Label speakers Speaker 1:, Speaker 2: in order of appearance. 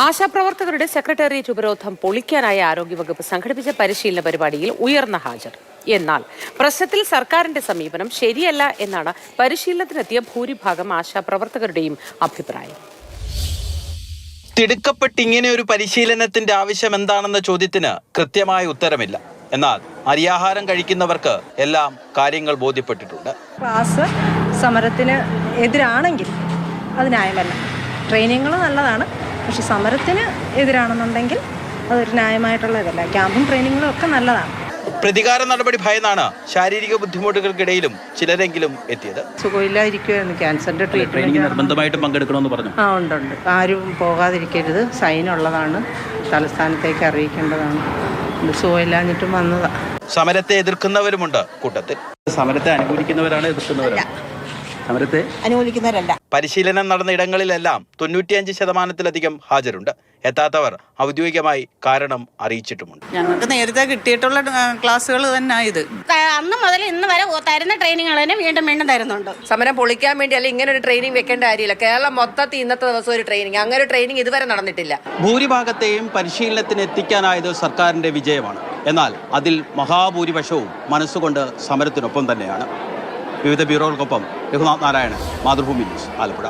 Speaker 1: ആശാപ്രവർത്തകരുടെ secretariat ഉപരോധം പൊളിക്കാനായി ആരോഗ്യവകുപ്പ് സംഘടിപ്പിച്ച പരിശീലന പരിപാടിയിൽ ഉയർന്ന ഹാജർ. എന്നാൽ പ്രശ്നത്തിൽ സർക്കാരിന്റെ സമീപനം ശരിയല്ല എന്നാണ് പരിശീലനത്തിനെത്തിയ ഭൂരിഭാഗം ആശാപ്രവർത്തകരുടെയും അഭിപ്രായം.
Speaker 2: തിടുക്കപ്പെട്ട് ഇങ്ങനെ ഒരു പരിശീലനത്തിന്റെ ആവശ്യം എന്താണെന്ന ചോദ്യത്തിന് കൃത്യമായ ഉത്തരമില്ല. എന്നാൽ അരിയാഹാരം കഴിക്കുന്നവർക്ക് എല്ലാം കാര്യങ്ങൾ ബോധ്യപ്പെട്ടിട്ടുണ്ട്.
Speaker 3: ക്ലാസ് സമരത്തിന് എതിരാണെങ്കിൽ അത് ന്യായമല്ല. ട്രെയിനിങ്ങൾ നല്ലതാണ്, പക്ഷെ സമരത്തിന് എതിരാണെന്നുണ്ടെങ്കിൽ അതൊരു ന്യായമായിട്ടുള്ള ഇതല്ല. ക്യാമ്പും ട്രെയിനിങ്ങും ഒക്കെ നല്ലതാണ്.
Speaker 2: പ്രതികാര നടപടി ഭയന്നാണ് ശാരീരിക ബുദ്ധിമുട്ടുകൾക്കിടയിലും ചിലരെങ്കിലും എത്തിയത്.
Speaker 3: സുഖമില്ലാതിരിക്കുമായിരുന്നു, ക്യാൻസറിന്റെ ട്രീറ്റ്മെന്റ്
Speaker 2: നിർബന്ധമായിട്ടും പങ്കെടുക്കണമെന്ന് പറഞ്ഞു.
Speaker 3: ഉണ്ട്. ആരും പോകാതിരിക്കരുത്, സൈനുള്ളതാണ്, തലസ്ഥാനത്തേക്ക് അറിയിക്കേണ്ടതാണ്. സുഖമില്ലാഞ്ഞിട്ടും വന്നതാ.
Speaker 2: സമരത്തെ എതിർക്കുന്നവരുമുണ്ട് കൂട്ടത്തിൽ.
Speaker 4: സമരത്തെ അനുകൂലിക്കുന്നവരാണ് എതിർക്കുന്നവരാണ്? സമരത്തെ
Speaker 3: അനുകൂലിക്കുന്നവരല്ല.
Speaker 2: പരിശീലനം നടന്ന ഇടങ്ങളിലെല്ലാം 95% ഹാജരുണ്ട്. എത്താത്തവർ ഔദ്യോഗികമായി കാരണം അറിയിച്ചിട്ടുമുണ്ട്.
Speaker 5: ഞങ്ങൾക്ക് നേരത്തെ കിട്ടിയിട്ടുള്ള ക്ലാസ്സുകൾ തന്നെ ഇത്.
Speaker 6: അന്ന് മുതൽ ഇന്ന് വരെ തരുന്ന ട്രെയിനിങ്ങൾ തന്നെ വീണ്ടും വീണ്ടും തരുന്നുണ്ട്.
Speaker 7: സമരം പൊളിക്കാൻ വേണ്ടി അല്ലെങ്കിൽ ഇങ്ങനെ ഒരു ട്രെയിനിങ് വെക്കേണ്ട കാര്യമില്ല. കേരളം മൊത്തത്തിൽ ഇന്നത്തെ ദിവസം ഒരു ട്രെയിനിങ്, അങ്ങനെ ഒരു ട്രെയിനിങ് ഇതുവരെ നടന്നിട്ടില്ല.
Speaker 2: ഭൂരിഭാഗത്തെയും പരിശീലനത്തിന് എത്തിക്കാനായത് സർക്കാരിന്റെ വിജയമാണ്. എന്നാൽ അതിൽ മഹാഭൂരിപക്ഷവും മനസ്സുകൊണ്ട് സമരത്തിനൊപ്പം തന്നെയാണ്. വിവിധ ബ്യൂറോകൾക്കൊപ്പം രഘുനാഥ് നാരായണൻ, മാതൃഭൂമി ന്യൂസ്, ആലപ്പുഴ.